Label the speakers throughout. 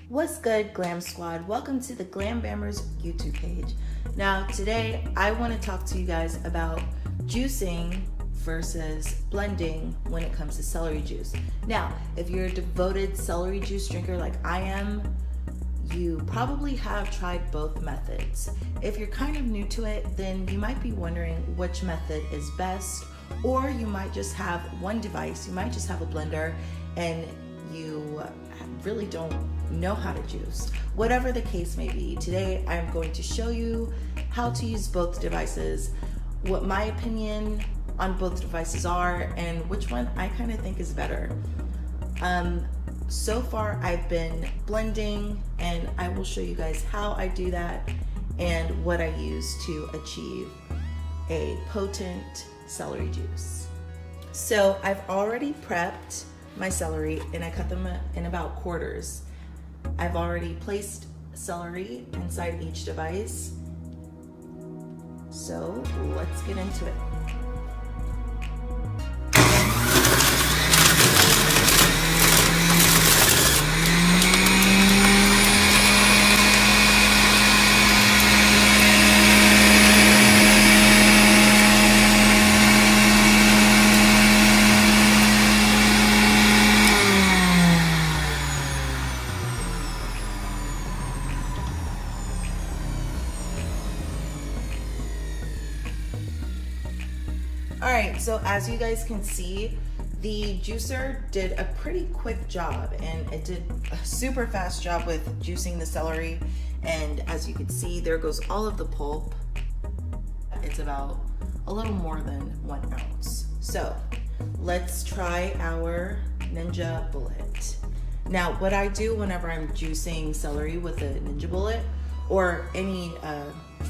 Speaker 1: What's good, Glam Squad? Welcome to the Glam Bammers YouTube page. Now, today I want to talk to you guys about juicing versus blending when it comes to celery juice. Now, if you're a devoted celery juice drinker like I am, you probably have tried both methods. If you're kind of new to it, then you might be wondering which method is best, or you might just have one device, you might just have a blender, and you really don't know how to juice. Whatever the case may be, today I'm going to show you how to use both devices, what my opinion on both devices are, and which one I kind of think is better. So far I've been blending, and I will show you guys how I do that and what I use to achieve a potent celery juice. So I've already prepped my celery and I cut them in about quarters. I've already placed celery inside each device. So let's get into it. Alright, so as you guys can see, the juicer did a pretty quick job, and it did a super fast job with juicing the celery. And as you can see, there goes all of the pulp. It's about a little more than 1 ounce. So let's try our Ninja Bullet. Now, what I do whenever I'm juicing celery with a Ninja Bullet, or any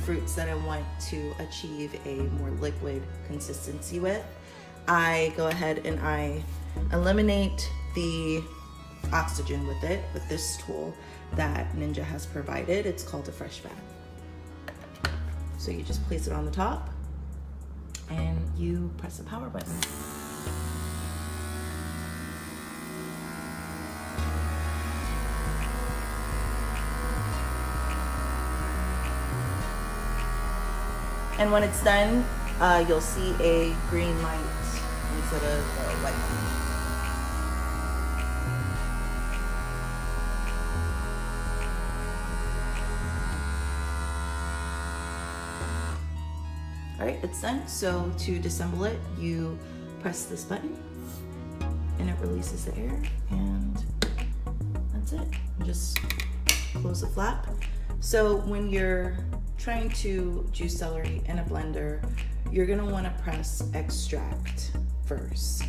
Speaker 1: fruits that I want to achieve a more liquid consistency with, I go ahead and I eliminate the oxygen with it with this tool that Ninja has provided. It's called a FreshVac. So you just place it on the top and you press the power button. And when it's done, you'll see a green light instead of a white light. All right, it's done. So to disassemble it, you press this button and it releases the air, and that's it. You just close the flap. So when you're trying to juice celery in a blender, you're gonna wanna press extract first.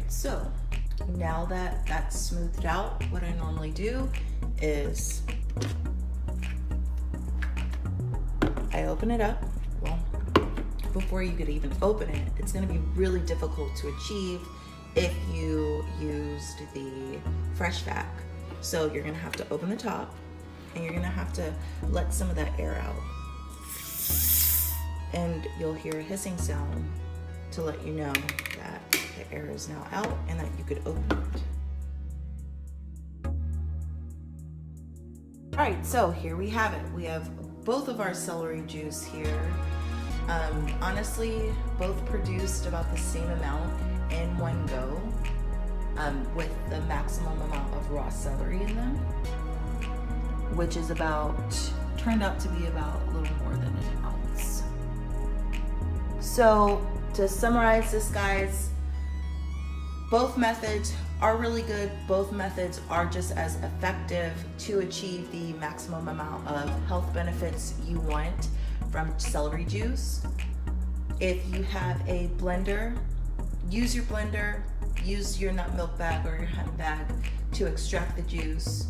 Speaker 1: So now that that's smoothed out, what I normally do is I open it up. Well, before you could even open it, it's going to be really difficult to achieve if you used the FreshVac. So you're going to have to open the top, and you're going to have to let some of that air out. And you'll hear a hissing sound to let you know that the air is now out and that you could open it. All right, so here we have it. We have both of our celery juice here. Honestly, both produced about the same amount in one go, with the maximum amount of raw celery in them, which is turned out to be about a little more than an ounce. So to summarize this, guys, both methods are really good. Both methods are just as effective to achieve the maximum amount of health benefits you want from celery juice. If you have a blender, use your blender, use your nut milk bag or your hemp bag to extract the juice.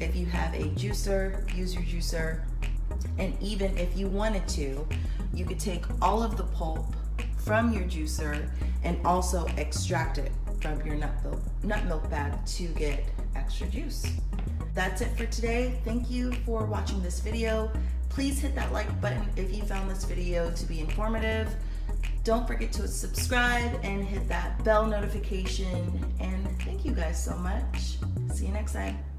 Speaker 1: if you have a juicer, use your juicer. And even if you wanted to, you could take all of the pulp from your juicer and also extract it from your nut milk bag to get extra juice. That's it for today. Thank you for watching this video. Please hit that like button if you found this video to be informative. Don't forget to subscribe and hit that bell notification. And thank you guys so much. See you next time.